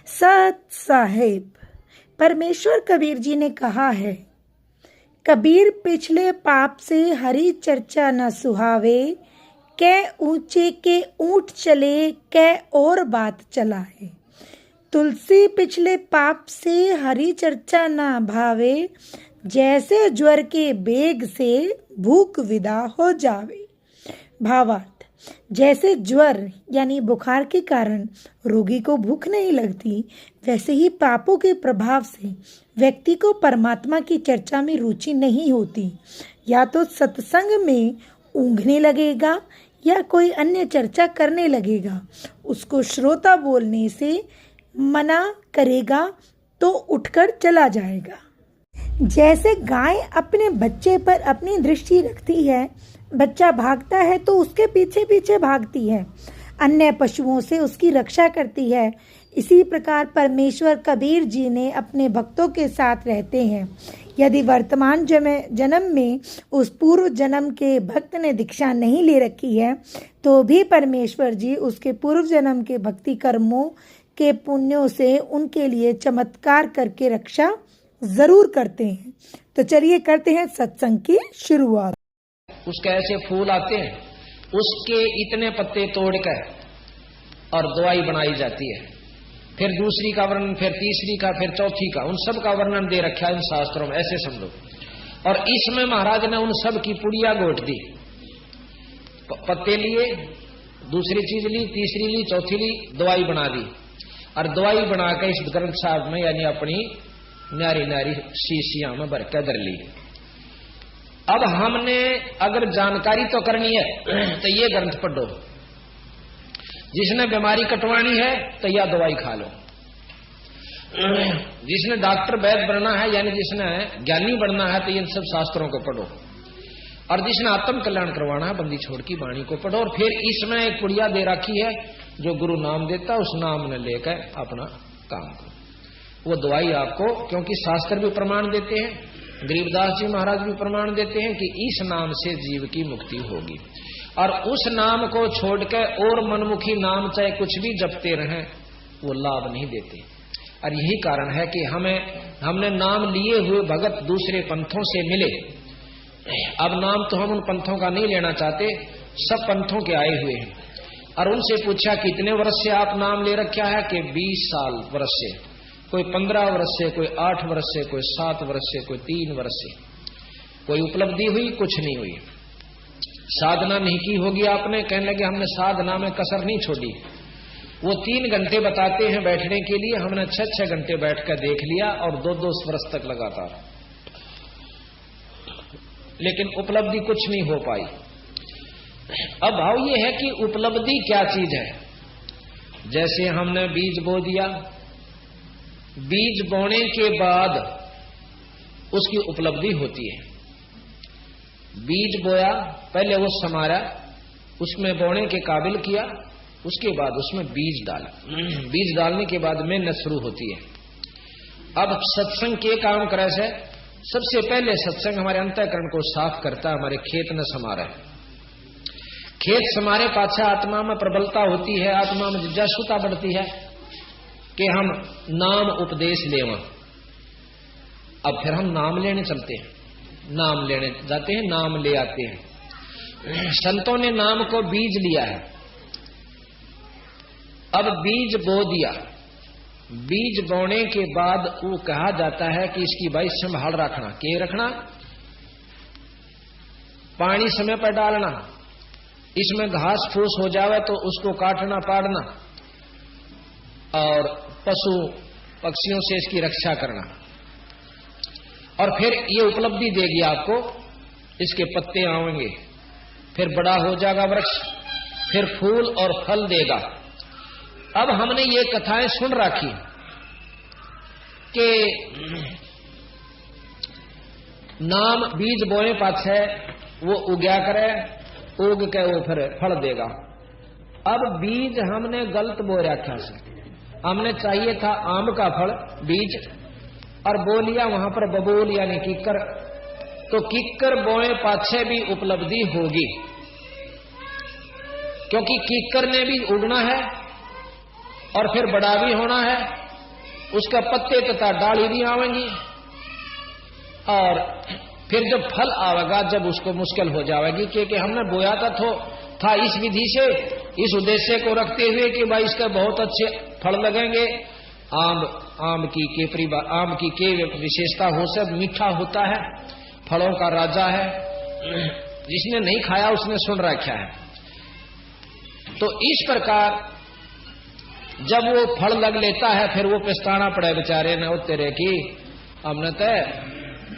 सत साहेब, परमेश्वर कबीर जी ने कहा है, कबीर पिछले पाप से हरी चर्चा न सुहावे, कै ऊंचे के ऊंट चले कै और बात चलाए। तुलसी पिछले पाप से हरी चर्चा न भावे, जैसे ज्वर के बेग से भूख विदा हो जावे। भावार्थ, जैसे ज्वर यानी बुखार के कारण रोगी को भूख नहीं लगती, वैसे ही पापों के प्रभाव से व्यक्ति को परमात्मा की चर्चा में रुचि नहीं होती। या तो सत्संग में ऊँघने लगेगा या कोई अन्य चर्चा करने लगेगा। उसको श्रोता बोलने से मना करेगा तो उठकर चला जाएगा। जैसे गाय अपने बच्चे पर अपनी दृष्टि रखती है, बच्चा भागता है तो उसके पीछे पीछे भागती है, अन्य पशुओं से उसकी रक्षा करती है। इसी प्रकार परमेश्वर कबीर जी ने अपने भक्तों के साथ रहते हैं। यदि वर्तमान जन्म में उस पूर्व जन्म के भक्त ने दीक्षा नहीं ले रखी है, तो भी परमेश्वर जी उसके पूर्व जन्म के भक्ति कर्मों के पुण्यों से उनके लिए चमत्कार करके रक्षा जरूर करते हैं। तो चलिए करते हैं सत्संग की शुरुआत। उसके ऐसे फूल आते हैं, उसके इतने पत्ते तोड़कर और दवाई बनाई जाती है। फिर दूसरी का वर्णन, फिर तीसरी का, फिर चौथी का, उन सब का वर्णन दे रखा है इन शास्त्रों में, ऐसे समझो। और इसमें महाराज ने उन सब की पुड़िया गोट दी। पत्ते लिए, दूसरी चीज ली, तीसरी ली, चौथी ली, दवाई बना दी। और दवाई बनाकर इस ग्रंथ साहब में यानी अपनी न्यारी न्यारी शीशियां में भर कर ली। अब हमने अगर जानकारी तो करनी है तो ये ग्रंथ पढ़ो। जिसने बीमारी कटवानी है तो यह दवाई खा लो। जिसने डॉक्टर वैद्य बनना है यानी जिसने ज्ञानी बनना है तो इन सब शास्त्रों को पढ़ो। और जिसने आत्म कल्याण करवाना है बंदी छोड़ की वाणी को पढ़ो। और फिर इसमें एक पुड़िया दे रखी है, जो गुरु नाम देता उस नाम ने लेकर अपना काम करो। वो दवाई आपको, क्योंकि शास्त्र भी प्रमाण देते हैं, गरीबदास जी महाराज भी प्रमाण देते हैं कि इस नाम से जीव की मुक्ति होगी। और उस नाम को छोड़कर और मनमुखी नाम चाहे कुछ भी जपते रहें, वो लाभ नहीं देते। और यही कारण है कि हमने नाम लिए हुए भगत दूसरे पंथों से मिले। अब नाम तो हम उन पंथों का नहीं लेना चाहते, सब पंथों के आए हुए हैं। और उनसे पूछा कितने वर्ष से आप नाम ले रखा है कि 20 साल वर्ष से, कोई 15 वर्ष से, कोई 8 वर्ष से, कोई 7 वर्ष से, कोई 3 वर्ष से। कोई उपलब्धि हुई? कुछ नहीं हुई। साधना नहीं की होगी आपने, कहने लगे हमने साधना में कसर नहीं छोड़ी। वो 3 घंटे बताते हैं बैठने के लिए, हमने 6-6 घंटे बैठकर देख लिया और 2-2 वर्ष तक लगातार, लेकिन उपलब्धि कुछ नहीं हो पाई। अब भाव ये है कि उपलब्धि क्या चीज है। जैसे हमने बीज बो दिया, बीज बोने के बाद उसकी उपलब्धि होती है। बीज बोया, पहले वो समारा, उसमें बोने के काबिल किया, उसके बाद उसमें बीज डाला। बीज डालने के बाद मेहनत शुरू होती है। अब सत्संग के काम करे से सबसे पहले सत्संग हमारे अंतःकरण को साफ करता है, हमारे खेत न समारा है। खेत समारे पाछा आत्मा में प्रबलता होती है, आत्मा में जिज्ञासुता बढ़ती है कि हम नाम उपदेश लेवा। अब फिर हम नाम लेने चलते हैं, नाम लेने जाते हैं, नाम ले आते हैं। संतों ने नाम को बीज लिया है। अब बीज बो दिया, बीज बोने के बाद वो कहा जाता है कि इसकी भाई संभाल रखना। के रखना? पानी समय पर डालना, इसमें घास फूस हो जावे तो उसको काटना पाड़ना, और पशु पक्षियों से इसकी रक्षा करना। और फिर ये उपलब्धि देगी आपको, इसके पत्ते आएंगे, फिर बड़ा हो जाएगा वृक्ष, फिर फूल और फल देगा। अब हमने ये कथाएं सुन रखी कि नाम बीज बोए पाछे वो उग्या करे, उग के वो फिर फल देगा। अब बीज हमने गलत बो रखा से, हमने चाहिए था आम का फल बीज, और बो लिया वहां पर बबूल यानी किक्कर। तो किक्कर बोए पाछे भी उपलब्धि होगी, क्योंकि किक्कर ने भी उगना है और फिर बड़ा भी होना है उसका पत्ते तथा डाली भी आवेंगी, और फिर जब फल आवेगा जब उसको मुश्किल हो जाएगी, क्योंकि हमने बोया था इस विधि से, इस उद्देश्य को रखते हुए कि भाई इसके बहुत अच्छे फल लगेंगे। आम की के विशेषता हो, सब मीठा होता है, फलों का राजा है, जिसने नहीं खाया उसने सुन रखा है। तो इस प्रकार जब वो फल लग लेता है फिर वो पछताना पड़े बेचारे ने, तेरे की हमने तो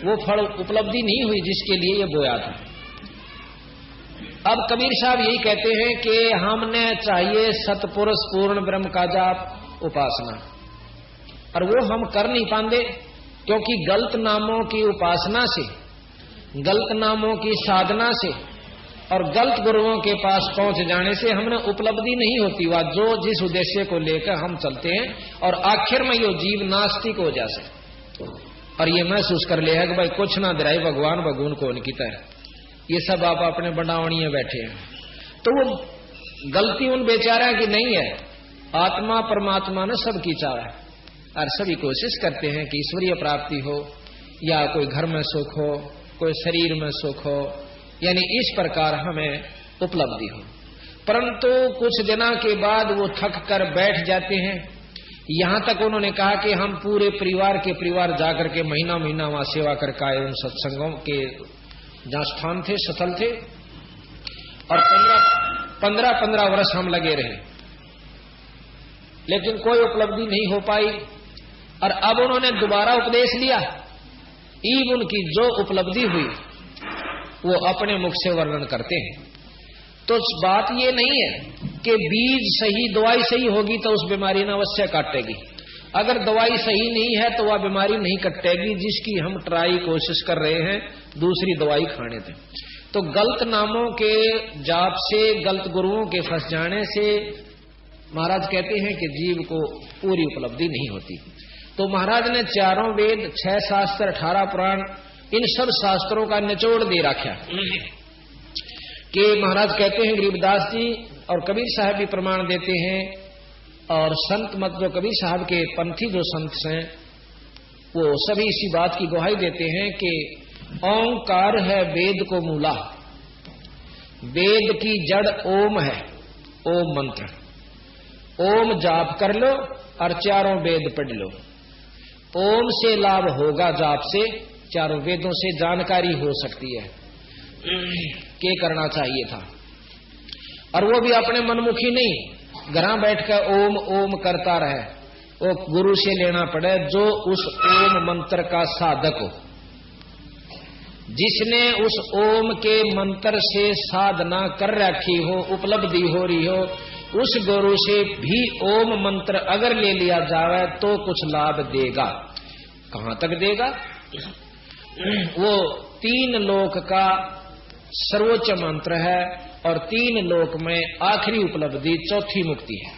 वो फल उपलब्धि नहीं हुई जिसके लिए ये बोया था। अब कबीर साहब यही कहते हैं कि हमने चाहिए सतपुरुष पूर्ण ब्रह्म का जाप उपासना, और वो हम कर नहीं पाते, क्योंकि गलत नामों की उपासना से, गलत नामों की साधना से और गलत गुरुओं के पास पहुंच जाने से हमने उपलब्धि नहीं होती वह जो जिस उद्देश्य को लेकर हम चलते हैं, और आखिर में ये जीव नास्तिक हो जाए और ये महसूस कर ले है कि भाई कुछ ना दराई भगवान भगवान को उनकी तरह, ये सब आप अपने बनावणिये बैठे हैं। तो वो गलती उन बेचारा की नहीं है, आत्मा परमात्मा ने सबकी चाहा है, और सभी कोशिश करते हैं कि ईश्वरीय प्राप्ति हो, या कोई घर में सुख हो, कोई शरीर में सुख हो, यानी इस प्रकार हमें उपलब्धि हो। परंतु कुछ दिनों के बाद वो थक कर बैठ जाते हैं। यहां तक उन्होंने कहा कि हम पूरे परिवार जाकर के महीना महीना वहां सेवा करके आए, उन सत्संगों के जहां स्थान थे, स्थल थे, और 15 वर्ष हम लगे रहे, लेकिन कोई उपलब्धि नहीं हो पाई। और अब उन्होंने दोबारा उपदेश लिया, ईब उनकी जो उपलब्धि हुई वो अपने मुख से वर्णन करते हैं। तो बात ये नहीं है कि बीज सही, दवाई सही होगी तो उस बीमारी ने अवश्य काटेगी, अगर दवाई सही नहीं है तो वह बीमारी नहीं कटेगी जिसकी हम ट्राई कोशिश कर रहे हैं दूसरी दवाई खाने थे। तो गलत नामों के जाप से, गलत गुरुओं के फंस जाने से महाराज कहते हैं कि जीव को पूरी उपलब्धि नहीं होती। तो महाराज ने चारों वेद, 6 शास्त्र, 18 पुराण, इन सब शास्त्रों का निचोड़ दे रखा कि महाराज कहते हैं, गरीबदास जी और कबीर साहब भी प्रमाण देते हैं, और संत मत जो कबीर साहब के पंथी जो संत हैं वो सभी इसी बात की गवाही देते हैं कि ओंकार है वेद को मूला, वेद की जड़ ओम है, ओम मंत्र, ओम जाप कर लो और चारों वेद पढ़ लो। ओम से लाभ होगा, जाप से चारों वेदों से जानकारी हो सकती है क्या करना चाहिए था। और वो भी अपने मनमुखी नहीं, घर बैठकर ओम ओम करता रहे, वो गुरु से लेना पड़े जो उस ओम मंत्र का साधक हो, जिसने उस ओम के मंत्र से साधना कर रखी हो, उपलब्धि हो रही हो, उस गुरु से भी ओम मंत्र अगर ले लिया जाए तो कुछ लाभ देगा। कहां तक देगा? वो 3 लोक का सर्वोच्च मंत्र है, और 3 लोक में आखिरी उपलब्धि चौथी मुक्ति है।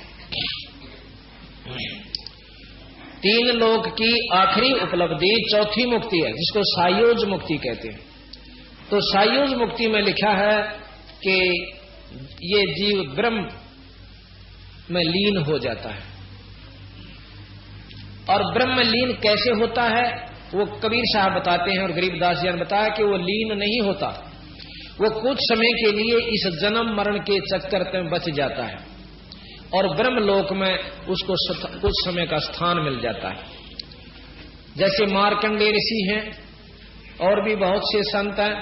3 लोक की आखिरी उपलब्धि चौथी मुक्ति है, जिसको सायोज मुक्ति कहते हैं। तो सायोज मुक्ति में लिखा है कि ये जीव ब्रह्म में लीन हो जाता है। और ब्रह्म लीन कैसे होता है वो कबीर साहब बताते हैं, और गरीबदास जी ने बताया कि वो लीन नहीं होता, वो कुछ समय के लिए इस जन्म मरण के चक्कर में बच जाता है, और ब्रह्मलोक में उसको कुछ समय का स्थान मिल जाता है। जैसे मार्कंडेय ऋषि हैं, और भी बहुत से संत हैं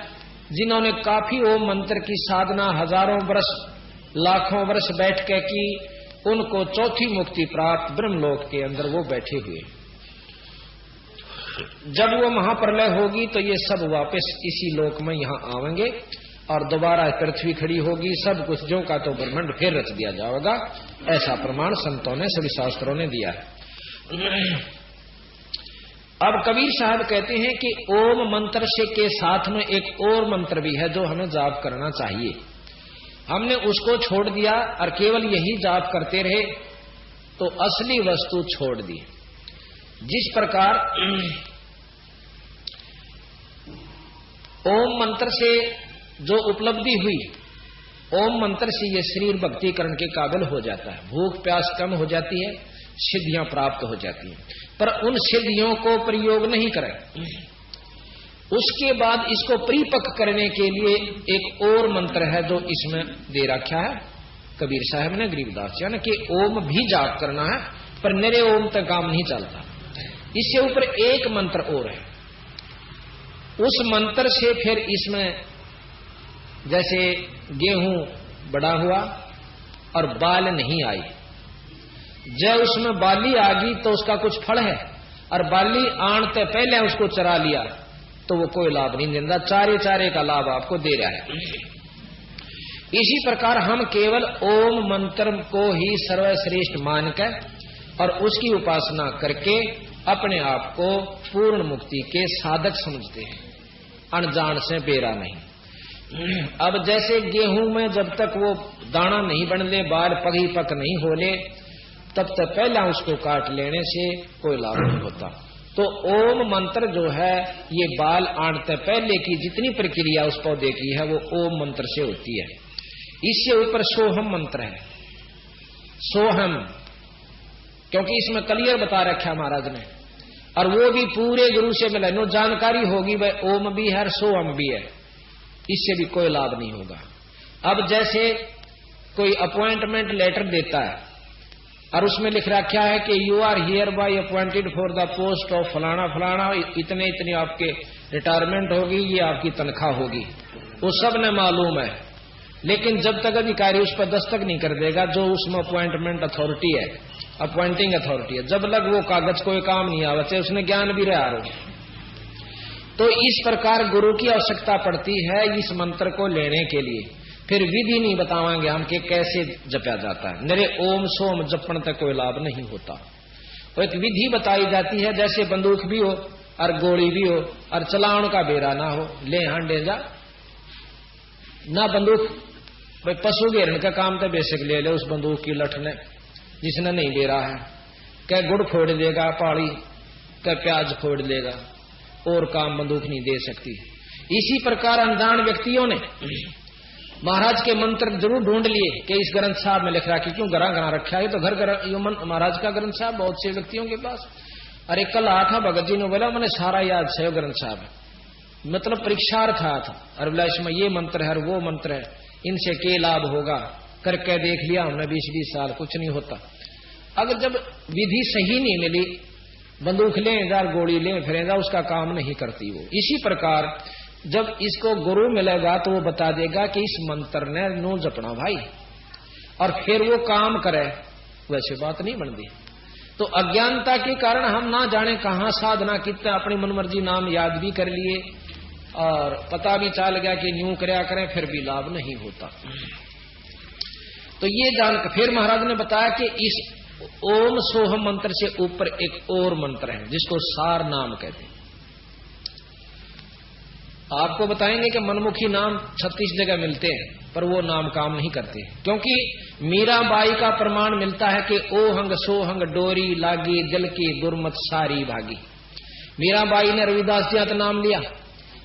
जिन्होंने काफी ओम मंत्र की साधना हजारों वर्ष, लाखों वर्ष बैठ के की, उनको चौथी मुक्ति प्राप्त ब्रह्मलोक के अंदर वो बैठे हुए। जब वो महाप्रलय होगी तो ये सब वापस इसी लोक में यहाँ आवेंगे, और दोबारा पृथ्वी खड़ी होगी, सब कुछ जो का तो ब्रह्मांड फिर रच दिया जाएगा। ऐसा प्रमाण संतों ने, सभी शास्त्रों ने दिया है। अब कबीर साहब कहते हैं कि ओम मंत्र से के साथ में एक और मंत्र भी है जो हमें जाप करना चाहिए। हमने उसको छोड़ दिया और केवल यही जाप करते रहे तो असली वस्तु छोड़ दी। जिस प्रकार ओम मंत्र से जो उपलब्धि हुई, ओम मंत्र से ये शरीर भक्ति करने के काबिल हो जाता है, भूख प्यास कम हो जाती है, सिद्धियां प्राप्त हो जाती हैं। पर उन सिद्धियों को प्रयोग नहीं करें। उसके बाद इसको परिपक्व करने के लिए एक और मंत्र है जो इसमें दे रखा है कबीर साहब ने, गरीबदास जी ने, कि ओम भी जाप करना है, पर मेरे ओम तक काम नहीं चलता। इससे ऊपर एक मंत्र और है, उस मंत्र से फिर इसमें जैसे गेहूं बड़ा हुआ और बाल नहीं आई, जब उसमें बाली आ गई तो उसका कुछ फल है, और बाली आने पहले उसको चरा लिया तो वो कोई लाभ नहीं देता, चारे चारे का लाभ आपको दे रहा है। इसी प्रकार हम केवल ओम मंत्र को ही सर्वश्रेष्ठ मानकर और उसकी उपासना करके अपने आप को पूर्ण मुक्ति के साधक समझते हैं, अनजान से बेरा नहीं। अब जैसे गेहूं में जब तक वो दाना नहीं बन ले, बाल पगी पक नहीं हो ले, तब तक पहला उसको काट लेने से कोई लाभ नहीं होता। तो ओम मंत्र जो है ये बाल आने पहले की जितनी प्रक्रिया उस पौधे की है वो ओम मंत्र से होती है। इससे ऊपर सोहम मंत्र है, सोहम, क्योंकि इसमें क्लियर बता रखा है महाराज ने, और वो भी पूरे गुरु से मिला, नो जानकारी होगी भाई ओम भी है और सोहम भी है, इससे भी कोई लाभ नहीं होगा। अब जैसे कोई अपॉइंटमेंट लेटर देता है और उसमें लिख रखा है कि you are hereby appointed for the post of फलाना फलाना, इतने इतने आपके रिटायरमेंट होगी, ये आपकी तनख्वाह होगी, वो सब ने मालूम है, लेकिन जब तक अधिकारी उस पर दस्तक नहीं कर देगा, जो उसमें अपॉइंटमेंट अथॉरिटी है, अपॉइंटिंग अथॉरिटी है, जब लग वो कागज कोई काम नहीं आवे, चाहे उसने ज्ञान भी रहा हो। तो इस प्रकार गुरु की आवश्यकता पड़ती है इस मंत्र को लेने के लिए। फिर विधि नहीं बतावांगे हम कि कैसे जपा जाता है, मेरे ओम सोम जपण तक कोई लाभ नहीं होता। तो एक विधि बताई जाती है, जैसे बंदूक भी हो और गोली भी हो और चलाउन का बेरा ना हो, ले हांडे जा ना बंदूक, भाई पशु घेरने का काम तो बेसिक ले ले उस बंदूक की लठ ने, जिसने नहीं दे रहा है, क्या गुड़ फोड़ देगा पाड़ी, क्या प्याज फोड़ देगा, और काम बंदूक नहीं दे सकती। इसी प्रकार अनजान व्यक्तियों ने महाराज के मंत्र जरूर ढूंढ लिए कि इस ग्रंथ साहब में लिख रहा कि क्यों घरा घरा रखा है, तो घर महाराज का ग्रंथ साहब बहुत से व्यक्तियों के पास। अरे कल आया था भगत जी ने बोला मैंने सारा याद से ग्रंथ साहब, मतलब परीक्षार्थ आया था, और बोला इसमें ये मंत्र है वो मंत्र है, इनसे क्या लाभ होगा, करके देख लिया हमने 20-20 साल, कुछ नहीं होता। अगर जब विधि सही नहीं मिली, बंदूक ले जा गोली ले फिर जा, उसका काम नहीं करती वो। इसी प्रकार जब इसको गुरु मिलेगा तो वो बता देगा कि इस मंत्र ने नो जपना भाई, और फिर वो काम करे, वैसे बात नहीं बनती। तो अज्ञानता के कारण हम ना जाने कहां साधना कितना अपनी मनमर्जी नाम याद भी कर लिए और पता भी चल गया कि न्यू करया करें, फिर भी लाभ नहीं होता। तो ये जानकर फिर महाराज ने बताया कि इस ओम सोहम मंत्र से ऊपर एक और मंत्र है जिसको सार नाम कहते हैं। आपको बताएंगे कि मनमुखी नाम 36 जगह मिलते हैं, पर वो नाम काम नहीं करते, क्योंकि मीराबाई का प्रमाण मिलता है कि ओहंग सोहंग डोरी लागी दिल की दुर्मत सारी भागी। मीराबाई ने रविदास जी का नाम लिया,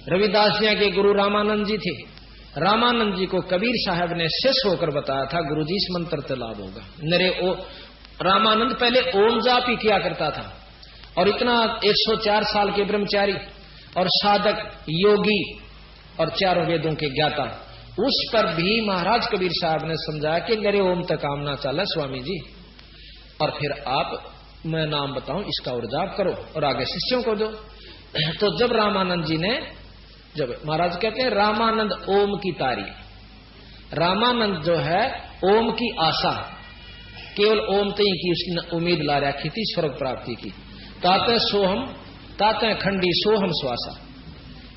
रविदास जी के गुरु रामानंद जी थे, रामानंद जी को कबीर साहब ने शिष्य होकर बताया था गुरु जी इस मंत्र से लाभ होगा। मेरे रामानंद पहले ओम जाप ही किया करता था, और इतना 104 साल के ब्रह्मचारी और साधक योगी और चारों वेदों के ज्ञाता, उस पर भी महाराज कबीर साहब ने समझाया कि मेरे ओम तक काम ना चला स्वामी जी, और फिर आप मैं नाम बताऊं इसका और जाप करो और आगे शिष्यों को दो। तो जब रामानंद जी ने, जब महाराज कहते हैं रामानंद ओम की तारी, रामानंद जो है ओम की आशा, केवल ओम तई की उसकी उम्मीद ला रखी थी स्वर्ग प्राप्ति की। ताते सोहम ताते खंडी सोहम श्वासा,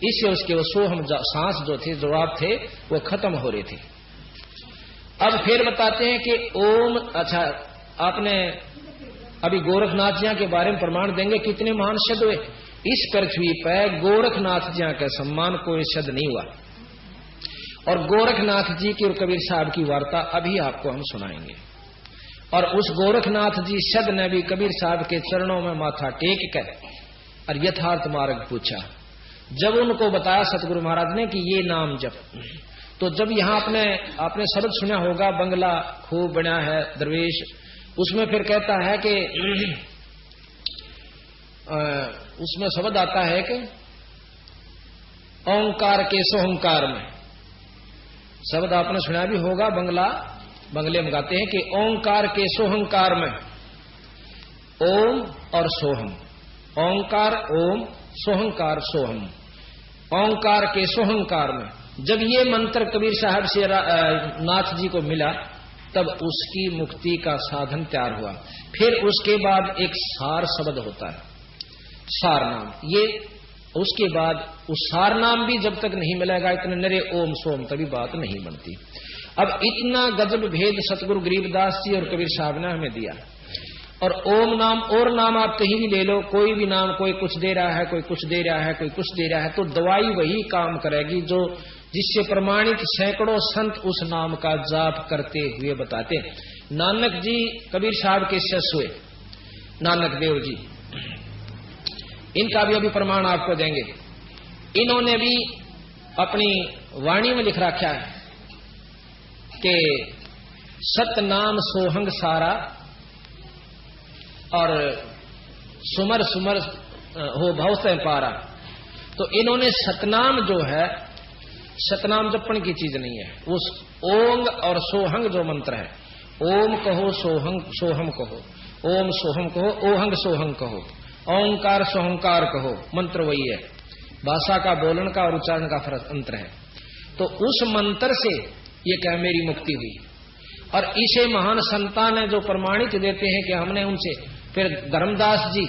इससे उसके वो सोहम सांस जो थे जो आप थे वो खत्म हो रहे थे। अब फिर बताते हैं कि ओम, अच्छा आपने अभी गोरखनाथ जी के बारे में प्रमाण देंगे कितने महान शब्द हुए। इस पृथ्वी पर गोरखनाथ जी का सम्मान कोई शब्द नहीं हुआ, और गोरखनाथ जी की और कबीर साहब की वार्ता अभी आपको हम सुनाएंगे। और उस गोरखनाथ जी शब्द ने भी कबीर साहब के चरणों में माथा टेक कर और यथार्थ मार्ग पूछा। जब उनको बताया सतगुरु महाराज ने कि ये नाम जप, तो जब यहाँ आपने शब्द सुना होगा बंगला खूब बना है दरवेश, उसमें फिर कहता है कि उसमें शब्द आता है कि ओंकार के सोहंकार में, शब्द आपने सुना भी होगा, बंगले में गाते हैं कि ओंकार के सोहंकार में, ओम और सोहम, ओंकार ओम, सोहंकार सोहम, ओंकार के सोहंकार में। जब ये मंत्र कबीर साहब से नाथ जी को मिला तब उसकी मुक्ति का साधन तैयार हुआ। फिर उसके बाद एक सार शब्द होता है, सार नाम। ये उसके बाद उस सार नाम भी जब तक नहीं मिलेगा इतने नरे ओम सोम तभी बात नहीं बनती। अब इतना गजब भेद सतगुरु गरीबदास जी और कबीर साहब ने हमें दिया। और ओम नाम और नाम आप कहीं भी ले लो, कोई भी नाम, कोई कुछ दे रहा है, कोई कुछ दे रहा है, कोई कुछ दे रहा है, तो दवाई वही काम करेगी जो जिससे प्रमाणित सैकड़ों संत उस नाम का जाप करते हुए बताते। नानक जी कबीर साहब के शिष्य हुए, नानक देव जी, इनका भी अभी प्रमाण आपको देंगे। इन्होंने भी अपनी वाणी में लिख रखा है कि सतनाम सोहंग सारा और सुमर सुमर हो भव से पारा। तो इन्होंने सतनाम जो है, सतनाम जपण की चीज नहीं है, उस ओंग और सोहंग जो मंत्र है, ओम कहो सोहंग सोहम कहो, ओम सोहम कहो, ओहंग सोहंग कहो, ओंकार सोहंकार कहो, मंत्र वही है। भाषा का बोलन का और उच्चारण का फर्क अंतर है। तो उस मंत्र से ये क्या मेरी मुक्ति हुई। और इसे महान संतान है जो प्रमाणित देते हैं कि हमने उनसे, फिर धर्मदास जी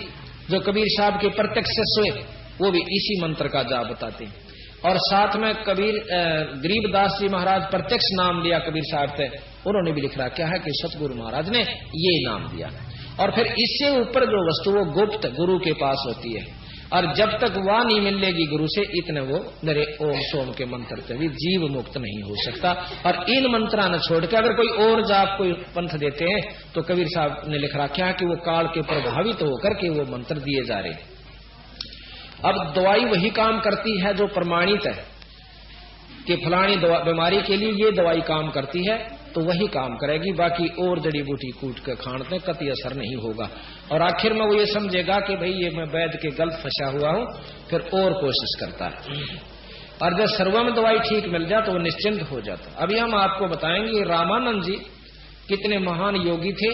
जो कबीर साहब के प्रत्यक्ष शिष्य हुए वो भी इसी मंत्र का जाप बताते हैं। और साथ में कबीर गरीबदास जी महाराज प्रत्यक्ष नाम लिया कबीर साहब से, उन्होंने भी लिख रहा क्या है कि सतगुरु महाराज ने ये नाम दिया। और फिर इससे ऊपर जो वस्तु वो गुप्त गुरु के पास होती है, और जब तक वह नहीं मिलेगी गुरु से इतने वो मेरे ओम सोम के मंत्र से भी जीव मुक्त नहीं हो सकता। और इन मंत्रा न छोड़ के अगर कोई और जाप कोई पंथ देते हैं तो कबीर साहब ने लिख रखा है कि वो काल के प्रभावित होकर के वो मंत्र दिए जा रहे। अब दवाई वही काम करती है जो प्रमाणित है कि फलानी बीमारी के लिए ये दवाई काम करती है तो वही काम करेगी, बाकी और जड़ी बूटी कूट के खाने कतई असर नहीं होगा। और आखिर में वो ये समझेगा कि भाई ये मैं वैद्य के गलत फंसा हुआ हूं, फिर और कोशिश करता है। और जब सर्व में दवाई ठीक मिल जाए तो वो निश्चिंत हो जाता। अभी हम आपको बताएंगे रामानंद जी कितने महान योगी थे।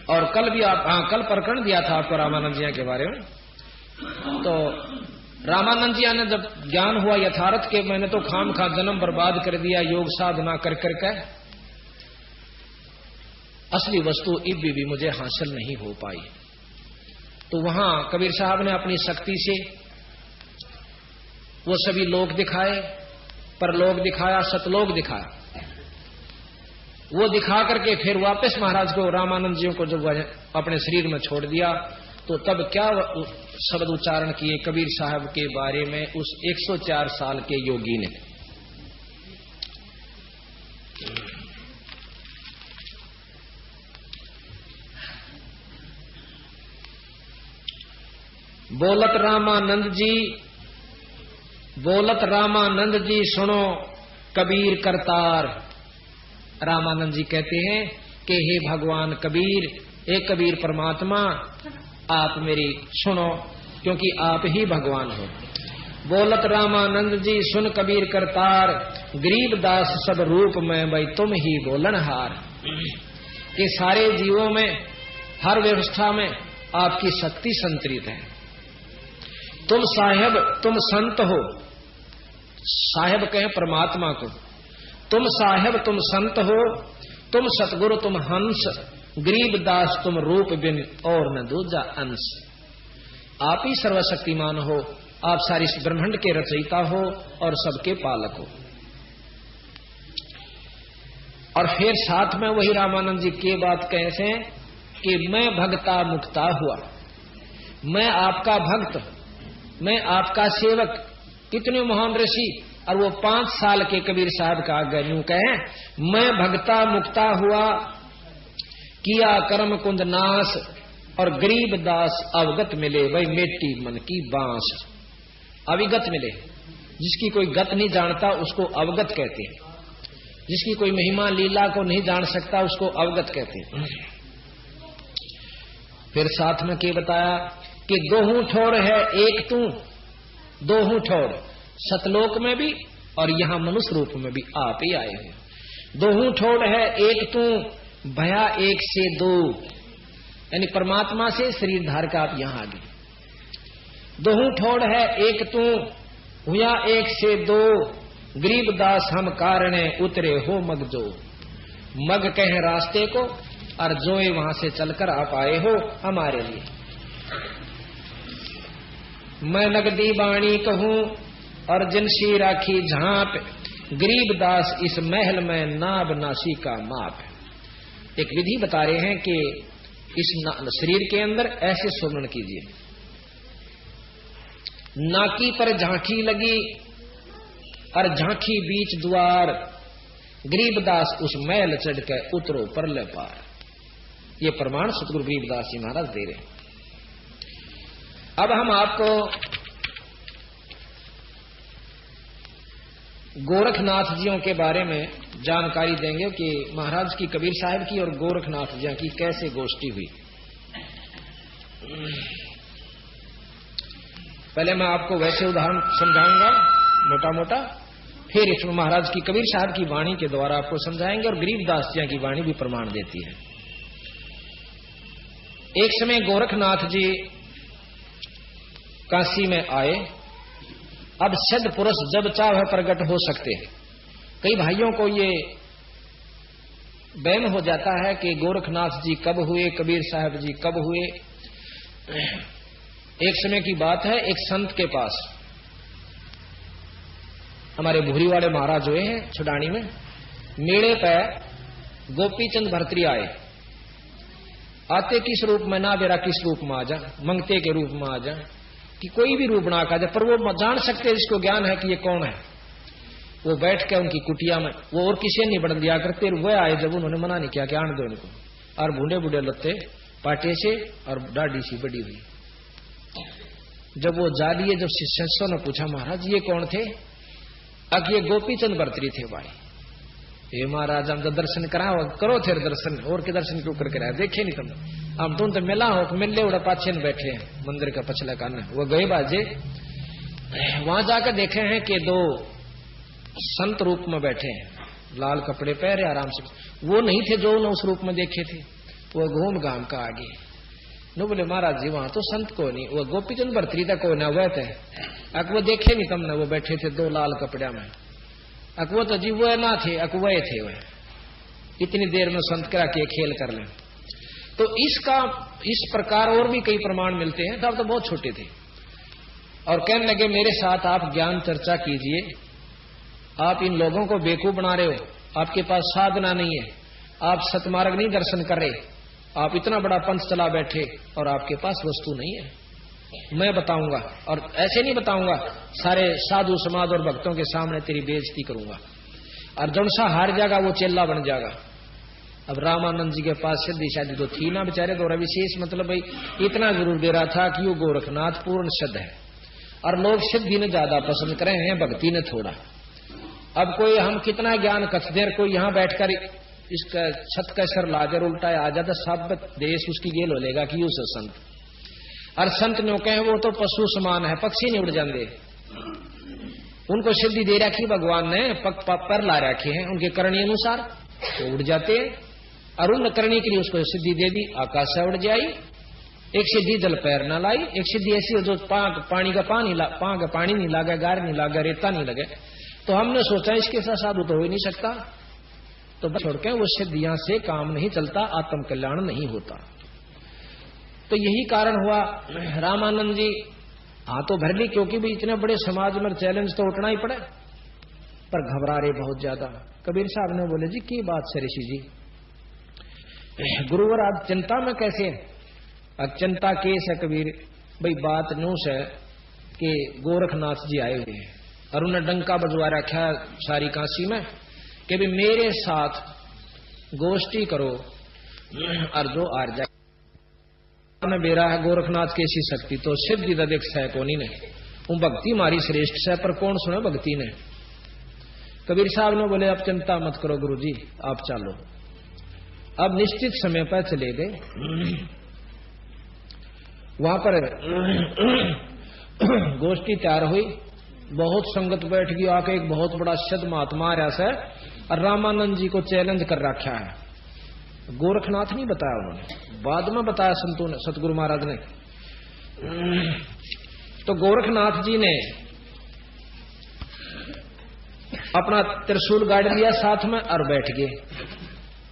और कल भी कल प्रकरण दिया था आपको रामानंद जी के बारे में। तो रामानंद जी ने जब ज्ञान हुआ यथार्थ के मैंने तो खाम खा जन्म बर्बाद कर दिया योग साधना कर करके, असली वस्तु इब भी मुझे हासिल नहीं हो पाई। तो वहां कबीर साहब ने अपनी शक्ति से वो सभी लोक दिखाए, परलोक दिखाया, सतलोक दिखाया। वो दिखा करके फिर वापस महाराज को रामानंद जी को जब अपने शरीर में छोड़ दिया तो तब क्या शब्द उच्चारण किए कबीर साहब के बारे में उस 104 साल के योगी ने। बोलत रामानंद जी सुनो कबीर करतार। रामानंद जी कहते हैं कि हे भगवान कबीर, हे कबीर परमात्मा, आप मेरी सुनो क्योंकि आप ही भगवान हो। बोलत रामानंद जी सुन कबीर करतार, गरीबदास सब रूप में भाई तुम ही बोलनहार। कि सारे जीवों में हर व्यवस्था में आपकी शक्ति संतरित है। तुम साहेब, तुम संत हो। साहेब कहें परमात्मा को। तुम साहेब, तुम संत हो, तुम सतगुरु, तुम हंस, गरीबदास तुम रूप बिन और न दूजा अंश। आप ही सर्वशक्तिमान हो, आप सारी ब्रह्मांड के रचयिता हो और सबके पालक हो। और फिर साथ में वही रामानंद जी की बात कहते हैं कि मैं भक्ता मुक्ता हुआ, मैं आपका भक्त, मैं आपका सेवक। कितने महान ऋषि। और वो 5 साल के कबीर साहब का अगर यूं कहें, मैं भक्ता मुक्ता हुआ, किया कर्म कुंद नाश, और गरीब दास अवगत मिले, वही मेटी मन की बांस। अविगत मिले, जिसकी कोई गत नहीं जानता उसको अवगत कहते हैं, जिसकी कोई महिमा लीला को नहीं जान सकता उसको अवगत कहते हैं। फिर साथ में क्या बताया कि दोहू ठोर है एक तू, दोहू ठोर सतलोक में भी और यहां मनुष्य रूप में भी आप ही आए हैं। दोहू ठोर है एक तू, भया एक से दो, यानी परमात्मा से शरीर धार का आप यहां आ गए। दोहू ठोर है एक तू, हुआ एक से दो, गरीब दास हम कारणे उतरे हो मग जो। मग कहे रास्ते को और जोए वहां से चलकर आप आए हो हमारे लिए। मैं नगदी बाणी कहूं और जिनसी राखी झांप, गरीब दास इस महल में नाब नासी का माप। एक विधि बता रहे हैं कि इस शरीर के अंदर ऐसे सुमरण कीजिए। नाकी पर झांकी लगी और झांकी बीच द्वार, गरीबदास उस महल चढ़ के उतरो परले पार। ये प्रमाण सतगुरु गरीबदास जी महाराज दे रहे हैं। अब हम आपको गोरखनाथ जियों के बारे में जानकारी देंगे कि महाराज की कबीर साहब की और गोरखनाथ जी की कैसे गोष्ठी हुई। पहले मैं आपको वैसे उदाहरण समझाऊंगा मोटा मोटा, फिर इसमें महाराज की कबीर साहब की वाणी के द्वारा आपको समझाएंगे और गरीबदास जी की वाणी भी प्रमाण देती है। एक समय गोरखनाथ जी काशी में आए। अब सिद्ध पुरुष जब चाहे प्रकट हो सकते हैं। कई भाइयों को ये वहम हो जाता है कि गोरखनाथ जी कब हुए, कबीर साहब जी कब हुए। एक समय की बात है, एक संत के पास हमारे भूरी वाले महाराज हुए हैं छुडानी में, मेले पे गोपीचंद भर्तरी आए। आते किस रूप में ना, बेरा किस रूप में आ जा, मंगते के रूप में आ जा, कि कोई भी रूप ना का जाए, पर वो जान सकते जिसको ज्ञान है कि ये कौन है। वो बैठ के उनकी कुटिया में, वो और किसी नहीं बढ़ दिया करते, वो आए जब उन्होंने मना नहीं किया कि आने दो इनको, और बूढ़े बूढ़े लत्ते पाटे से और दाढ़ी सी बड़ी हुई। जब वो जा लिए, जब शिष्यों ने पूछा महाराज ये कौन थे, अब ये गोपीचंद भर्तरी थे भाई। ये महाराज हम तो दर्शन कराओ, करो थे दर्शन, और के दर्शन क्यों कर कराया, देखे नहीं तुम, हम तुम तो मिला हो, मिलने उड़ा पाछे में बैठे हैं मंदिर का पछला कान। वो गए बाजे, वहां जाकर देखे हैं कि दो संत रूप में बैठे हैं, लाल कपड़े पहरे आराम से। वो नहीं थे जो उन्होंने उस रूप में देखे थे, वो घूम घाम का आगे नो बोले महाराज जी वहां तो संत को नहीं, वो गोपीचंद भर्तरी था को ना वह थे। अक वो देखे नहीं तुमने, वो बैठे थे दो लाल कपड़े में। अक वो तो जी वो ना थे, अक वह थे, वह इतनी देर में संत करा के खेल कर ले। तो इसका इस प्रकार और भी कई प्रमाण मिलते हैं। तब तो बहुत छोटे थे और कहने लगे मेरे साथ आप ज्ञान चर्चा कीजिए, आप इन लोगों को बेवकूफ बना रहे हो, आपके पास साधना नहीं है, आप सतमार्ग नहीं दर्शन कर रहे, आप इतना बड़ा पंथ चला बैठे और आपके पास वस्तु नहीं है। मैं बताऊंगा, और ऐसे नहीं बताऊंगा, सारे साधु समाज और भक्तों के सामने तेरी बेइज्जती करूंगा, और जौन सा हार जाएगा वो चेला बन जाएगा। अब रामानंद जी के पास सिद्धि शादी तो थी ना बेचारे, तो विशेष मतलब भाई इतना जरूर दे रहा था कि वो गोरखनाथ पूर्ण सिद्ध है, और लोग सिद्धि ने ज्यादा पसंद करे हैं, भक्ति ने थोड़ा। अब कोई हम कितना ज्ञान कथ देर, कोई यहां बैठकर इसका छत का सर लाकर उल्टा आ जाता, सब देश उसकी गेल हो लेगा कि उस संत, और संत ने कहे वो तो पशु समान है, पक्षी नहीं उड़ जाते, उनको सिद्धि दे रखी भगवान ने, पग पर ला रखे हैं उनके करणी अनुसार, तो उड़ जाते हैं। और उन करने के लिए उसको सिद्धि दे दी, आकाश से उड़ जाई। एक सिद्धि जल पैर न लाई, एक सिद्धि ऐसी जो पानी का पानी नहीं लागा, गार नहीं लागा, रेता नहीं लगे। तो हमने सोचा इसके साथ साधु तो हो ही नहीं सकता, तो छोड़ के वो सिद्धियां से काम नहीं चलता, आत्म कल्याण नहीं होता। तो यही कारण हुआ रामानंद जी हाँ तो भर ली, क्योंकि भी इतने बड़े समाज में चैलेंज तो उठना ही पड़े, पर घबरा रहे बहुत ज्यादा। कबीर साहब ने बोले जी की बात है ऋषि जी, गुरुवर आप चिंता में कैसे? अब चिंता केस है कबीर भाई, बात न्यूस है कि गोरखनाथ जी आए हुए हैं और उन्हें डंका बजवा रखा सारी काशी में कि भी मेरे साथ गोष्ठी करो और जो आर जाए बेरा है गोरखनाथ की ऐसी शक्ति तो सिद्धि देख सह कोनी ने, वो भक्ति मारी श्रेष्ठ से, पर कौन सुने भक्ति ने। कबीर साहब ने बोले अब चिंता मत करो गुरुजी, आप चलो। अब निश्चित समय पर चले गए। वहां पर गोष्ठी तैयार हुई, बहुत संगत बैठ गई, आके एक बहुत बड़ा सिद्ध महात्मा रहा से और रामानंद जी को चैलेंज कर रखा है। गोरखनाथ नहीं बताया उन्होंने, बाद में बताया संतों ने, सतगुरु महाराज ने। तो गोरखनाथ जी ने अपना त्रिशूल गाड़ लिया साथ में और बैठ गए।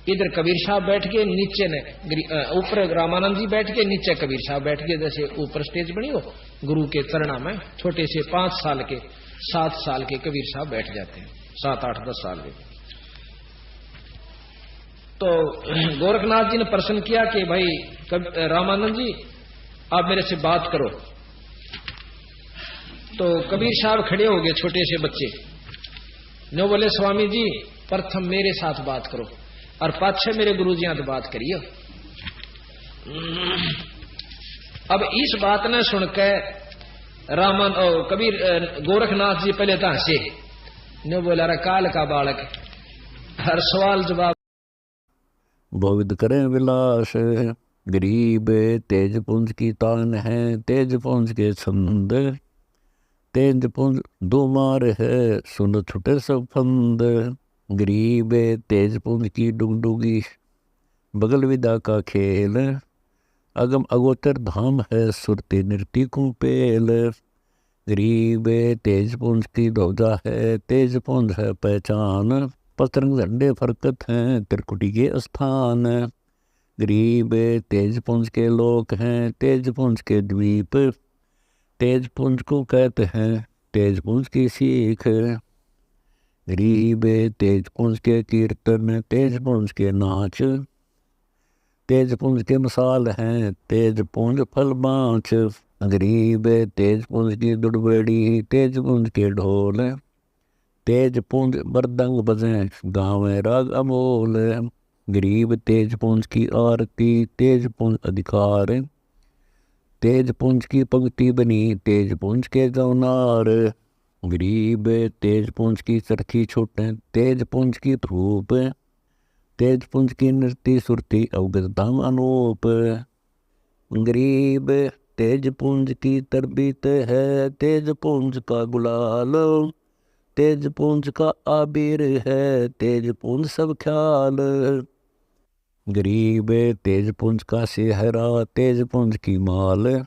इधर कबीर साहब बैठ गए, नीचे ने ऊपर रामानंद जी बैठ गए, नीचे कबीर साहब बैठ गए। जैसे ऊपर स्टेज बनी हो गुरु के चरणा में, छोटे से 5 साल के 7 साल के कबीर साहब बैठ जाते हैं, 7 8 10 साल के। तो गोरखनाथ जी ने प्रश्न किया कि भाई रामानंद जी आप मेरे से बात करो। तो कबीर साहब खड़े हो गए, छोटे से बच्चे नो बोले स्वामी जी प्रथम मेरे साथ बात करो और पाछे मेरे गुरु जी तो बात करिए। अब इस बात ने सुनकर कबीर गोरखनाथ जी पहले तो हंसे, नो बोला रे काल का बालक, हर सवाल जवाब बहुविध करें विलास, गरीब तेज पुंज की तान है, तेज पुंज के छंद, तेज पुंज दो मार है, सुन छुटे सब फंद। गरीब तेज पुंज की डुगडुगी, बगल विदा का खेल, अगम अगोचर धाम है, सुरती नृत्य कुपेल। गरीब तेज पुंज की ध्वजा है, तेज पुंज है पहचान, पतरंग झंडे फरकत हैं, त्रिकुटी के स्थान। गरीब तेज पुंज के लोक हैं, तेज पुंज के द्वीप, तेज पुंज को कहते हैं तेज पुंज की सीख। गरीब तेज पुंज के कीर्तन, तेज पुंज के नाच, तेज पुंज के मिसाल हैं, तेज पुंज फल बाँच। गरीब तेज पुंज की दुड़बेड़ी, तेज पुंज के ढोल, तेज पुंज मृदंग बजें, गावें राग अमोल। गरीब तेज पुंज की आरती, तेज पुंज अधिकार, तेज पुंज की पंक्ति बनी, तेज पुंज के जौनार। गरीब तेज पुंज की चरखी छूटें, तेज पुंज की धूप, तेज पुंज की नृत्य सुरती अवगत धाम अनूप। गरीब तेज पुंज की तरबीत है, तेज पुंज का गुलाल, तेज पुंज का आबिर है, तेज पुंज सब ख्याल। गरीब तेज पुंज का सेहरा, तेज पुंज की माल,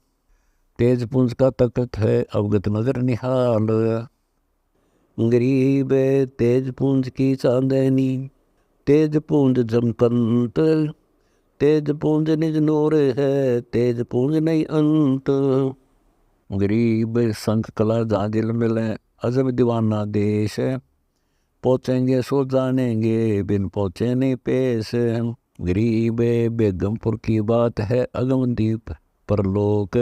तेज पुंज का तख्त है अवगत नजर निहाल। गरीब तेज पुंज की चांदनी, तेज पुंज जमकंत, तेज पुंज निज नूर है, तेज पुंज नहीं अंत। गरीब संख कला जाजिल मिले, अजब दीवाना देश, पहुँचेंगे सो जानेंगे, बिन पहुँचे नहीं पेश। गरीब बेगमपुर की बात है, अगमदीप परलोक,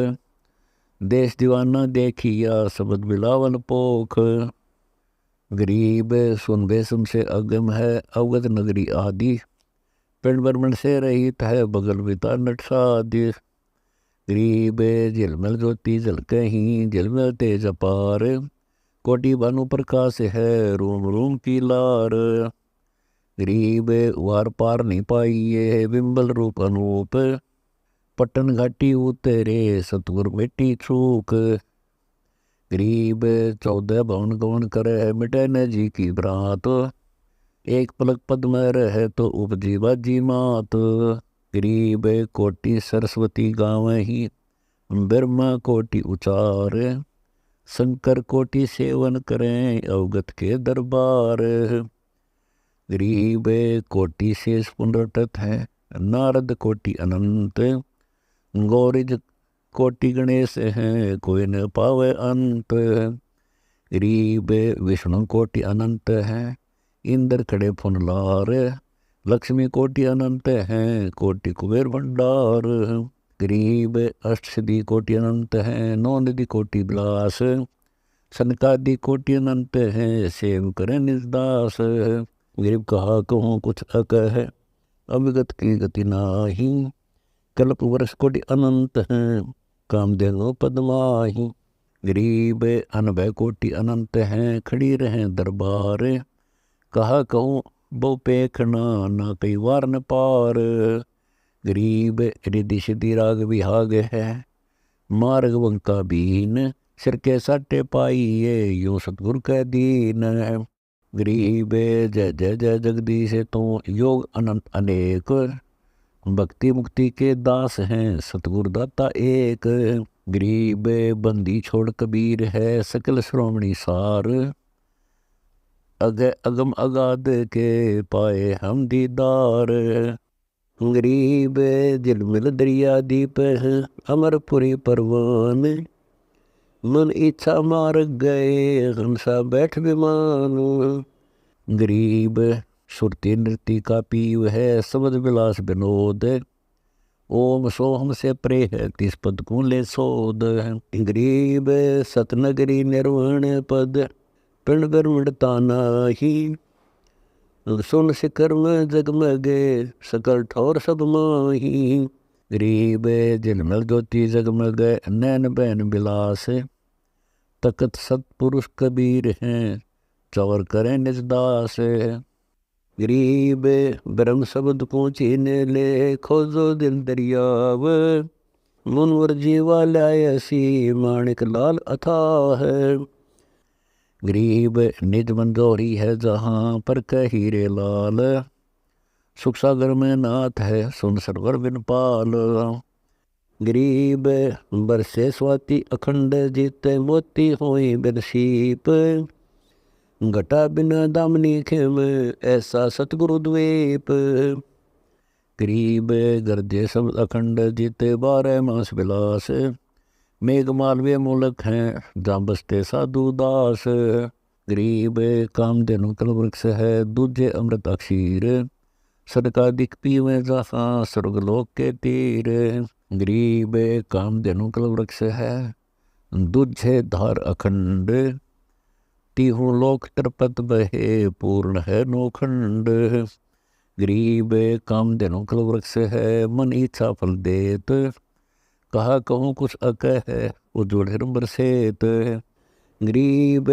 देश दीवाना देखिया सबद बिलावन पोख। गरीब सुन बेसुन से अगम है, अवगत नगरी आदि, पिंड ब्रह्मण से रहित है, बगल बिता नटसादि। गरीब झिलमिल ज्योति झलके ही, झिलमिल तेज अपार, कोटि भानु प्रकाश है, रूम रूम की लार। गरीब वार पार नहीं पाइए, बिंबल रूप अनूप, पट्टन घाटी उतरे, सतगुर मिट्टी छूक। गरीब 14 भवन गवन करे, मिटे न जी की बरात, एक पलक पद में रहे तो उपजी बाजी मात। गरीब कोटि सरस्वती गाँव ही, ब्रह्मा कोटि उचार, शंकर कोटि सेवन करें अवगत के दरबार। गरीब कोटि शेष पुनरटत है, नारद कोटि अनंत, गौरिज कोटि गणेश हैं, कोई न पावे अंत। गरीब विष्णु कोटि अनंत है, इंद्र खड़े फुनलार, लक्ष्मी कोटि अनंत हैं, कोटि कुबेर भंडार। गरीब अष्टसिद्धि कोटि अनंत हैं, 9 निधि कोटि विलास, सनकादि कोटि अनंत हैं, सेव करें निजदास। गरीब कहा कहूँ कुछ अकह, अविगत की गति नाही, कल्प वर्ष कोटि अनंत हैं, कामधेनु पद्माही। गरीब अनभय कोटि अनंत हैं, खड़ी रहें दरबार, कहा कहूँ बहु पेखना ना कई वार न पार। गरीब रिद्धि सिद्धि राग विहाग है, मार्ग वंका बीन, सिर के साटे पाइये, यूं सतगुरु कै दीन। गरीब जय जय जय जगदीश तो योग अनंत अनेक, भक्ति मुक्ति के दास हैं सतगुरु दाता एक। गरीब बंदी छोड़ कबीर है सकल श्रोमणी सार, अगय अगम अगाध के पाए हम दीदार। गरीब झिलमिल दरिया दीप है अमरपुरी परवान, मन इच्छा मार गए हंसा बैठ विमान। गरीब सुरती नृत्य का पीव है समझ विलास विनोद, ओम सोहम से प्रे है तिस पद को ले सोद। गरीब सतनगरी निर्वाण पद पिंड ब्रह्मणता नाही, सुन शिखर में जगमगे सकल ठौर सब माही। गरीब झिलमिल ज्योति जगमगे नैन बैन बिलास, तकत सतपुरुष कबीर हैं चौर करें निज दास। गरीब ब्रह्म शब्द को चीने ले खोजो दिल दरियाव, मुनवर जीवा लाय सी माणिक लाल अथाह। गरीब निज मंजोरी है जहाँ पर हीरे लाल, सुख सागर में नाथ है सुन सरवर बिन पाल। गरीब बरसे स्वाति अखंड जीते मोती होई बिन सीप, घटा बिना दामनी खेम ऐसा सतगुरु द्वीप। गरीब गर्जे सब अखंड जीते 12 मास विलास, मेघ मालवे मूलक हैं जहाँ बसते साधु दास। गरीब कामधेनु कलवृक्ष है दूजे अमृत अक्षीर, सदकादिक पीवे जहाँ स्वर्गलोक के तीर। गरीब कामधेनु कलवृक्ष है दूजे धार अखंड, तीहू लोक तरपत बहे पूर्ण है नोखंड। गरीब कामधेनु कलवृक्ष है मन इच्छा फल देत, कहा कहूँ कुछ अकह है उज्ज्वल हिरंबर सेत। गरीब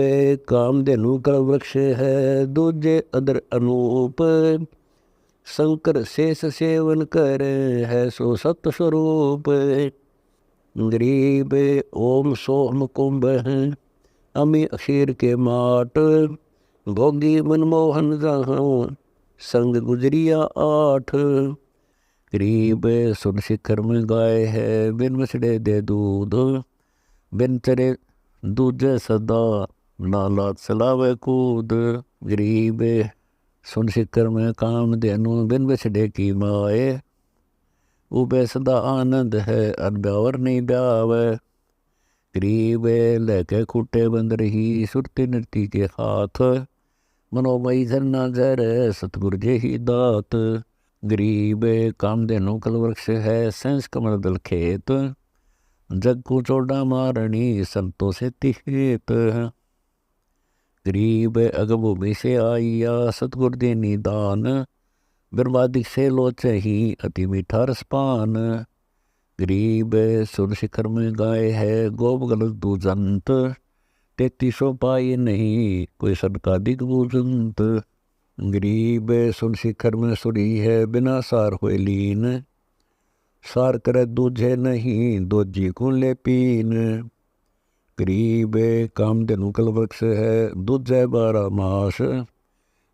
कामधेनु कलवृक्ष है दूजे अदर अनूप, शंकर शेष सेवन कर है सो सत्य स्वरूप। गरीब ओम सोम कुंभ अमी अक्षीर के माट, भोगी मनमोहन जहाँ संग गुजरिया 8। गरीब सुन शिखर में गाय है बिन मछड़े दे दूध, बिन चरे दूजे सदा नाला चलावे कूद। गरीब सुन शिखर में काम देनु बिन बछड़े की माए, उबे सदा आनंद है अनब्यावर नहीं ब्यावे। गरीब लहके खूटे बंद रही सुरती नृत्य के हाथ, मनोमयी झरना जर सतगुरु जे ही दात। गरीब कामधेनु कलवृक्ष है सेंस कमल दल खेत, जग को चोड़ा मारणी संतों से तिहेत। गरीब अगभूमि से आइया सतगुरु दे निदान, ब्रह्मादिक से लोच ही अति मीठा रसपान। गरीब सुर शिखर में गाय है गोप गलत दूजंत, 3300 पाए नहीं कोई सदकादिक बूजंत। गरीब सुन शिखर में सुरी है बिना सार हुए लीन, सार करे दूझे नहीं दोजी को ले पीन। गरीब कामधेनु कलवृक्ष है दूजे 12 मास,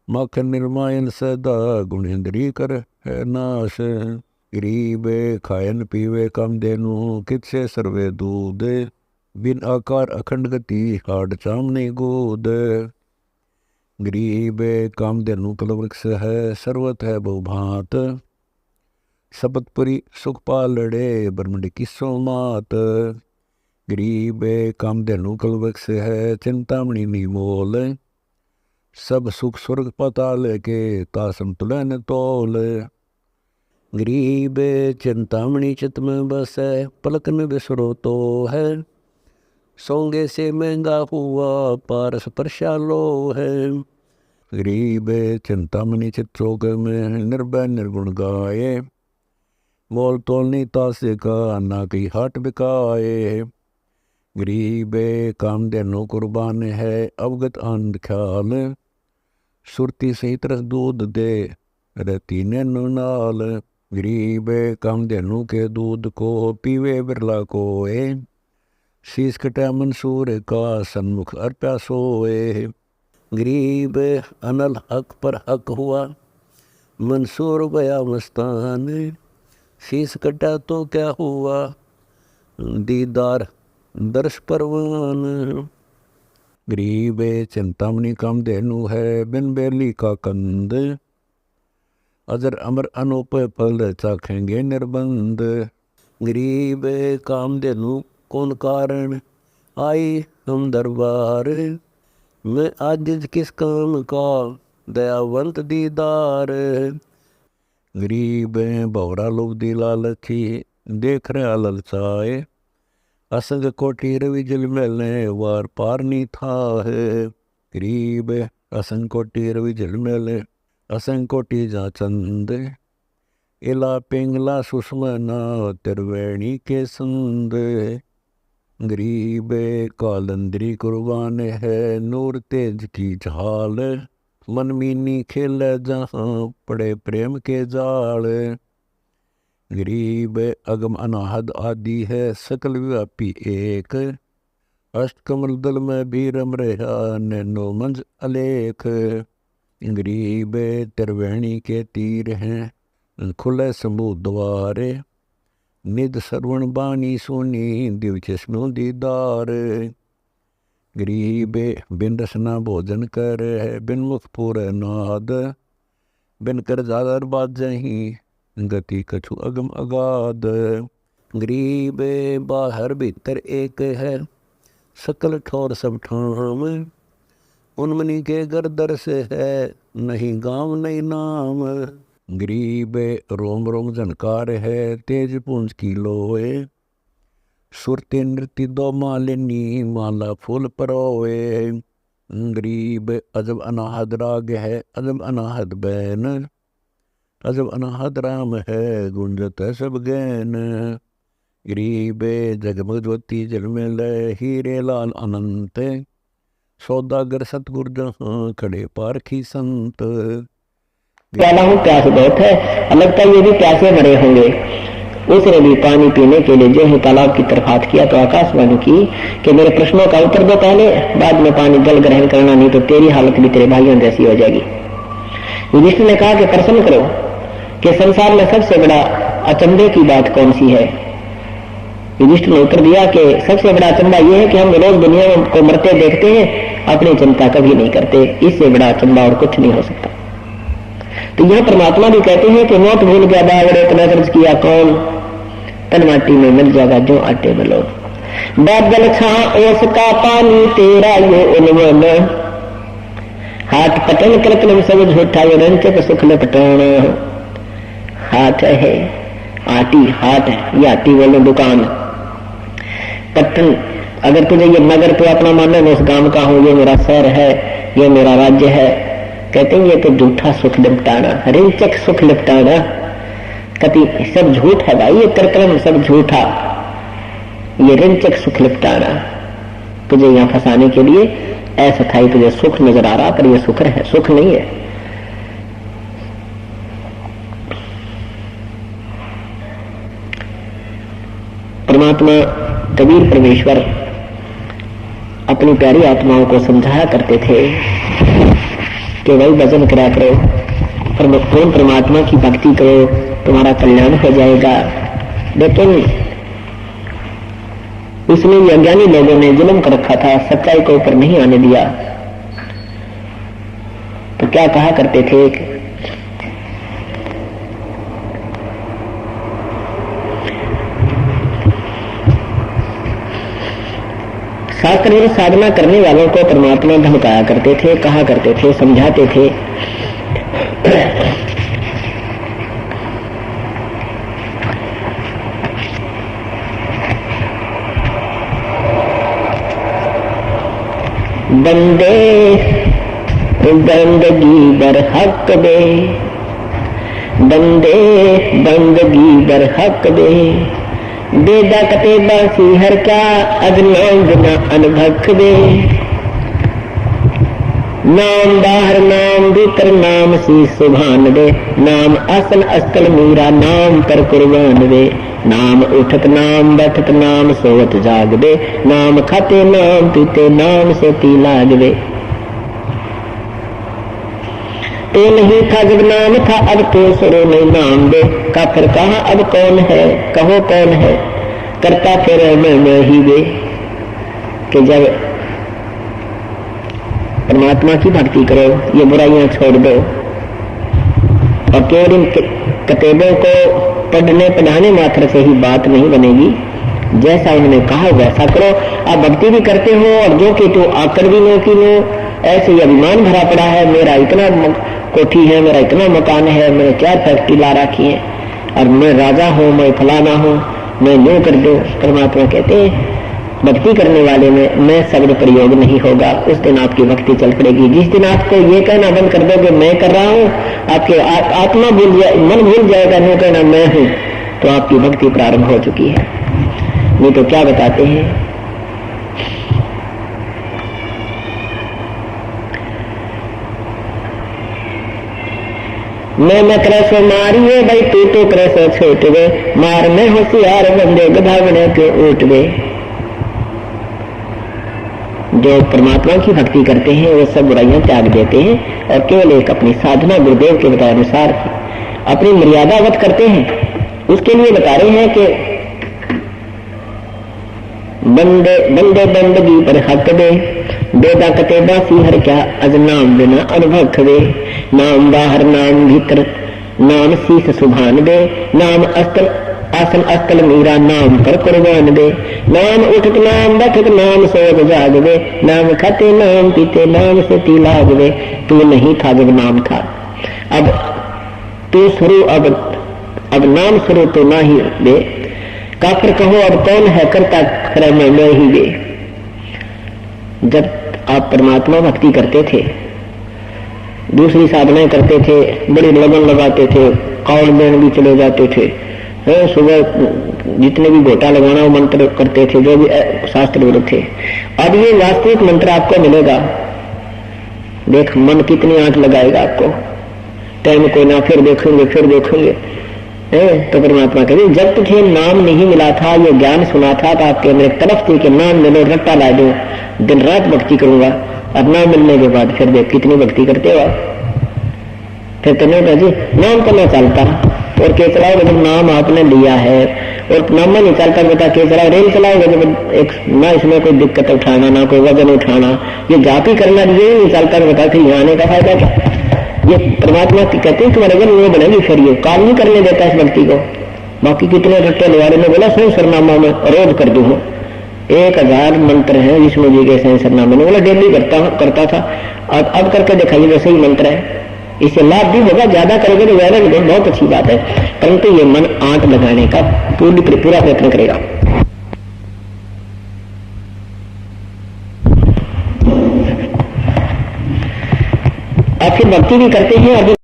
माखन निर्मायन सदा गुणेंद्री कर है नाश। गरीब खायन पीवे कामधेनु कित से सर्वे दूध, बिन आकार अखंड गति हाड चाम नहीं गोद। गरीब कामधेनु कलवृक्ष है सर्वत है बहुभांत, शपथपुरी सुख पालड़े ब्रह्मंड की सोमात। गरीब कामधेनु कलवृक्ष है चिंतामणि निमोल, सब सुख स्वर्ग पाताल के तासम तुलन तोल। गरीब चिंतामणि चित में बस है पलक में बिसरो तो है, सोंगे से महंगा हुआ पारस परशालो है। गरीब चिंतामणि चित्रोग में निर्भय निर्गुण गाए, मोल तोलनी तासे का ना कहीं हाट बिकाए। गरीब कामधेनु कुर्बान है अवगत आनंद ख्याल, सुरती सहित रस दूध दे रहती नैनो नाल। गरीब कामधेनु के दूध को पीवे बिरला कोए, शीस कटा मंसूर का सन्मुख अर्प्या सोए। गरीब अनल हक पर हक हुआ, मंसूर गया मस्तान। शीस कटा तो क्या हुआ, दीदार दर्श परवान। गरीब चिंतामणि काम देनु है, बिन बेली का कंद। अजर अमर अनूप फल चाखेंगे निर्बंध। गरीब काम देनु कौन कारण, आई हम दरबार। मैं आजिज किस काम का, दयावंत दीदार। गरीब भवरा लोग दी लालची, देख रहे ललचाए। असंग कोटि रवि जल मेलने, वार पार नहीं था है। गरीब असंग कोटि रवि जल मेले, असंग कोटि जा चंद। इला पिंगला सुषमना, त्रिवेणी के संद। गरीब कालंदरी कुर्बान है, नूर तेज की झाल। मन मीनी खेल जहाँ, पड़े प्रेम के जाल। गरीब अगम अनाहद आदि है, सकल व्यापी एक। अष्टकमल दल में भी रम रहा, नैनो मंज अलेख। गरीब त्रिवेणी के तीर हैं, खुले समूह द्वारे। निध सरवण बानी सोनी, दिव चश्मो दीदार। गरीब बिन रसना भोजन कर, बिन मुख पूरे नाद। बिन कर जादर बाजही, गति कछु अगम अगाध। गरीब बाहर भीतर एक है, सकल ठोर सब ठाम। उनमनी के गर्दर से है, नहीं गाँव नहीं नाम। गरीब रोम रोम झनकार है, तेज पूंज की लोए। सुरते नृत्य दो मालिनी, माला फूल परोए। गरीब अजब अनाहद राग है, अजब अनाहद बैन। अजब अनाहद राम है, गुंजत है सब गैन। गरीब जगमग ज्योति जलमेल, हीरे लाल अनंत। सौदागर सतगुर जहाँ, खड़े पारखी संत। प्याला हूँ प्यास बहुत है, लगता ये भी प्यासे मरे होंगे। उसने भी पानी पीने के लिए जो है तालाब की तरफ हाथ किया तो आकाशवाणी की कि मेरे प्रश्नों का उत्तर दो पहले, बाद में पानी जल ग्रहण करना, नहीं तो तेरी हालत भी तेरे भाइयों जैसी हो जाएगी। युधिष्ठिर ने कहा कि प्रश्न करो कि संसार में सबसे बड़ा अचंभे की बात कौन सी है। युधिष्ठिर ने उत्तर दिया कि सबसे बड़ा अचंभा यह है कि हम रोज दुनिया को मरते देखते हैं, अपनी चिंता कभी नहीं करते। इससे बड़ा अचंभा और कुछ नहीं हो सकता। तो यह परमात्मा भी कहते हैं कि नोट भूल गया बावड़े, इतना खर्च किया कौन, तन माटी में मिल जाएगा जो आटे बलो। बादल छा ओस का पानी, तेरा ये उन्वन। हाथ पटन कृत्रिम सब झूठा, ये रंचक सुख लपटाना। हाथ है आटी, हाथ है ये आटी बोलो दुकान। पटन अगर तुझे ये नगर तो अपना मानना, मैं उस गांव का हूं, ये मेरा शहर है, ये मेरा राज्य है। कहते हैं ये तो झूठा सुख लिपटाना, रिंचक सुख लिपटाना। कति सब झूठ है भाई, ये कृत्रिम सब झूठा, ये रिंचक सुख लिपटाना। तुझे यहां फंसाने के लिए ऐसा था, तुझे सुख नजर आ रहा, पर ये सुख है, सुख नहीं है। परमात्मा कबीर परमेश्वर अपनी प्यारी आत्माओं को समझाया करते थे कि भाई भजन करा करो, प्रेम परमात्मा की भक्ति करो, तुम्हारा कल्याण हो जाएगा। लेकिन उसमें ये अज्ञानी लोगों ने जुल्म कर रखा था, सच्चाई को ऊपर नहीं आने दिया। तो क्या कहा करते थे, शास्त्र में साधना करने वालों को परमात्मा धमकाया करते थे, कहा करते थे, समझाते थे। बंदे बंदगी बर हक दे, बंदे बंदगी बर हक दे। बेदा कते बासी हर का, अदनांग न अनभक दे। नाम बाहर नाम भीतर नाम शीस सुभान दे, नाम आसन अस्कल मीरा नाम पर कुर्बान दे, नाम उठत नाम बैठत नाम सोवत जाग दे, नाम खाते नाम पीते नाम से पी लाग दे। तो नहीं था जब नाम था अब तो सुरो नहीं नाम दे, काफिर कहा अब कौन है कहो कौन है, करता फिर मैं ही दे। कि जब परमात्मा की भक्ति करो, ये बुराइयां छोड़ दो और केवल इन किताबों को पढ़ने पढ़ाने मात्र से ही बात नहीं बनेगी, जैसा उन्होंने कहा वैसा करो। आप भक्ति भी करते हो और जो कि तो आकर भी नो की नो, ऐसे ही अभिमान भरा पड़ा है, मेरा इतना कोठी है, मेरा इतना मकान है, मैंने क्या फैक्ट्री ला रखी है और मैं राजा हूँ, मैं फलाना हूँ, मैं नो कर दो। परमात्मा कहते हैं भक्ति करने वाले में मैं शब्द प्रयोग नहीं होगा, उस दिन आपकी भक्ति चल पड़ेगी। जिस दिन आपको ये कहना बंद कर दोगे मैं कर रहा हूँ, आपके आत्मा भूल जाए, मन भूल जाएगा, नो कहना मैं हूँ, तो आपकी भक्ति प्रारंभ हो चुकी है। नहीं तो क्या बताते हैं, मैं क्रैसो मारिए भाई तू तो क्रैसो छोट वे, मार में होशियार बंदे गधा बने के उठ वे। जो परमात्मा की भक्ति करते हैं वो सब बुराइयां त्याग देते हैं और केवल एक अपनी साधना गुरुदेव के बताए अनुसार अपनी मर्यादावत करते हैं। उसके लिए बता रहे हैं कि बंदे बंदे बंदगी पर हक दे, बेदा कते बासी हर क्या अज नाम बिना अनुभव खवे, नाम बाहर नाम भीतर नाम शीस सुभान दे, नाम अस्त्र आसन अस्कल मीरा नाम पर कुर्बान दे, नाम उठत नाम बैठत नाम सोत जाग दे, नाम खाते नाम पीते नाम से पी लाग दे। तू नहीं था जब नाम था, अब तू शुरू अब नाम शुरू तो ना ही दे, काफिर कहो अब कौन है करता करे मैं ही दे। जब आप परमात्मा भक्ति करते थे, दूसरी साधनाएं करते थे, बड़ी लगन लगाते थे, कौड़ में भी चले जाते थे, सुबह जितने भी गोटा लगाना वो मंत्र करते थे, जो भी शास्त्र विरुद्ध थे। अब ये वास्तविक मंत्र आपको मिलेगा, देख मन कितनी आंख लगाएगा आपको, टाइम को ना फिर देखेंगे तो परमात्मा कहते जब तुझे नाम नहीं मिला था, ये ज्ञान सुना था तो आपके मेरे तरफ थी कि नाम मिलो रट्टा ला दो, दिन रात भक्ति करूंगा। अब नाम मिलने के बाद फिर देख कितनी भक्ति करते हो, फिर तो नहीं जी नाम तो ना चलता और के चलाओगे जब नाम आपने लिया है, और नाम नहीं चलता बेटा के चलाओ, रेल चलाओगे जब एक ना इसमें कोई दिक्कत उठाना ना कोई वजन उठाना, ये जाति करना ये नहीं चलता बेटा, फिर यहाँ आने का फायदा क्या। ये परमात्मा की कहते हैं तुम्हारे घर वो बनेगी, फिर ये काम नहीं करने देता इस भक्ति को। बाकी कितने रट्टे लवारे ने बोला सही सरनामा में रोज कर दू, 1000 मंत्र है विष्णु जी के सही सरनामे ने बोला डेली करता था, अब करके दिखाइए वैसे ही मंत्र है, इससे लाभ भी होगा, ज्यादा करोगे तो ज्यादा भी बहुत अच्छी बात है, परंतु ये मन आंट लगाने का पूरा प्रयत्न करेगा। और फिर भक्ति भी करते हैं। अभी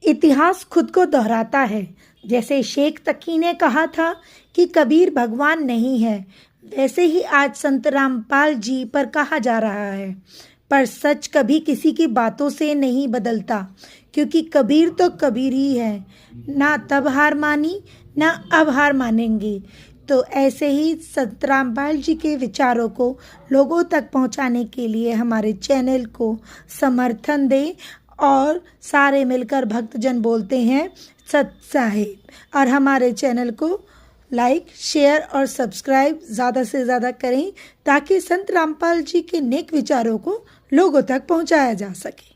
इतिहास खुद को दोहराता है, जैसे शेख तकी ने कहा था कि कबीर भगवान नहीं है, वैसे ही आज संत रामपाल जी पर कहा जा रहा है। पर सच कभी किसी की बातों से नहीं बदलता, क्योंकि कबीर तो कबीर ही है, ना तब हार मानी ना अब हार मानेंगे। तो ऐसे ही संत रामपाल जी के विचारों को लोगों तक पहुंचाने के लिए हमारे चैनल को समर्थन दें और सारे मिलकर भक्तजन बोलते हैं सत साहिब। और हमारे चैनल को लाइक शेयर और सब्सक्राइब ज़्यादा से ज़्यादा करें ताकि संत रामपाल जी के नेक विचारों को लोगों तक पहुंचाया जा सके।